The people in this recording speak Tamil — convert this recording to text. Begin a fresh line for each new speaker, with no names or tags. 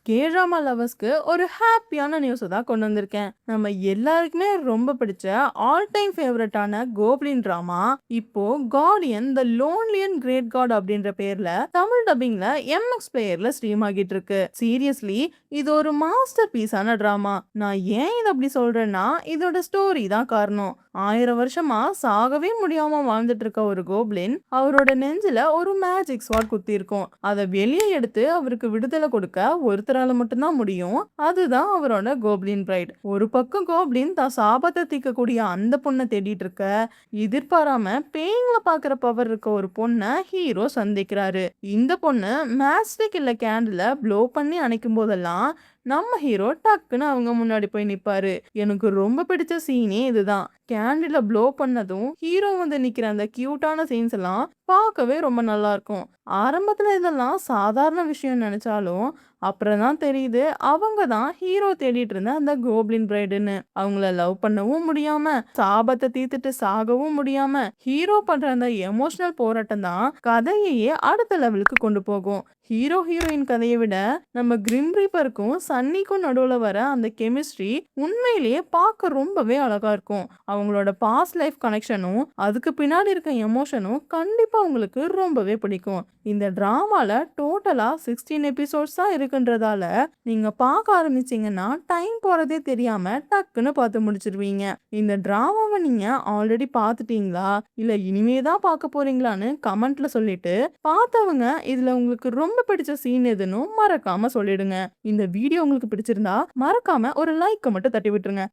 கேட்ராமா லவர்ஸ்க்கு ஒரு ஹாப்பியான நியூஸ் தான் கொண்டு வந்திருக்கேன். நம்ம எல்லாருக்குமே ரொம்ப பிடிச்ச ஆல் டைம் ஃபேவரட்டான கோப்ளின் டிராமா இப்போ கார்டியன் த லோன்லியன் கிரேட் காட் அப்படின்ற பேர்ல தமிழ் டப்பிங்ல எம்எக்ஸ் பிளேயர்ல ஸ்ட்ரீம் ஆகிட்டு இருக்கு. சீரியஸ்லி இது ஒரு மாஸ்டர் பீஸான டிராமா. நான் ஏன் இதை அப்படி சொல்றேன்னா இதோட ஸ்டோரி தான் காரணம். 1000 வருஷமா சாகவே முடியாம வாழ்ந்துட்டு இருக்க ஒரு கோப்ளின் அவரோட நெஞ்சில ஒரு மேஜிக் ஸ்வாட் குத்தி இருக்கும். அதை வெளியே எடுத்து அவருக்கு விடுதலை கொடுக்க ஒருத்தரால மட்டும்தான் முடியும். அதுதான் அவரோட கோப்ளின் பிரைட். ஒரு பக்கம் கோப்ளின் தான் சாபத்தை தீர்க்கக்கூடிய அந்த பொண்ணை தேடிட்டு இருக்க, எதிர்பாராம பேய்களை பாக்குற பவர் இருக்க ஒரு பொண்ணை ஹீரோ சந்திக்கிறாரு. இந்த பொண்ணு மேஸ்டிக் இல்ல கேண்டில ப்ளோ பண்ணி அணைக்கும் போதெல்லாம் நம்ம ஹீரோ டக்குன்னு அவங்க முன்னாடி போய் நிப்பாரு. எனக்கு ரொம்ப பிடிச்ச சீனே இதுதான். கேண்டில ப்ளோ பண்ணதும் ஹீரோ வந்து நிக்கிற அந்த கியூட்டான சீன்ஸ் எல்லாம் பார்க்கவே ரொம்ப நல்லா இருக்கும். ஆரம்பத்துல இதெல்லாம் சாதாரண விஷயம் நினைச்சாலும் அப்புறம் தான் தெரியுது அவங்க தான் ஹீரோ தேடிட்டு இருந்த அந்த கோப்ளின் பிரைடுன்னு. அவங்கள லவ் பண்ணவும் முடியாம சாபத்தை தீர்த்துட்டு சாகவும் முடியாம ஹீரோ பண்ற அந்த எமோஷனல் போராட்டம் தான் கதையையே அடுத்த லெவலுக்கு கொண்டு போகும். ஹீரோ ஹீரோயின் கதையை விட நம்ம கிரிம் ரீப்பருக்கும் சன்னிக்கும் நடுவுல வர அந்த கெமிஸ்ட்ரி உண்மையிலேயே பார்க்க ரொம்பவே அழகா இருக்கும். அவங்களோட பாஸ்ட் லைஃப் கனெக்ஷனும் அதுக்கு பின்னாடி இருக்க எமோஷனும் கண்டிப்பா உங்களுக்கு ரொம்பவே பிடிக்கும். இந்த டிராமால டோட்டலா 16 எபிசோட்ஸ் தான் இருக்குன்றதால நீங்க பார்க்க ஆரம்பிச்சீங்கன்னா டைம் போறதே தெரியாம டக்குன்னு பார்த்து முடிச்சிருவீங்க. இந்த டிராமாவை நீங்க ஆல்ரெடி பார்த்துட்டீங்களா இல்ல இனிமே தான் பார்க்க போறீங்களான்னு கமெண்ட்ல சொல்லிட்டு, பார்த்தவங்க இதுல உங்களுக்கு ரொம்ப பிடிச்ச சீன் எதுன்னு மறக்காம சொல்லிடுங்க. இந்த வீடியோ உங்களுக்கு பிடிச்சிருந்தா மறக்காம ஒரு லைக் மட்டும் தட்டி விட்டுருங்க.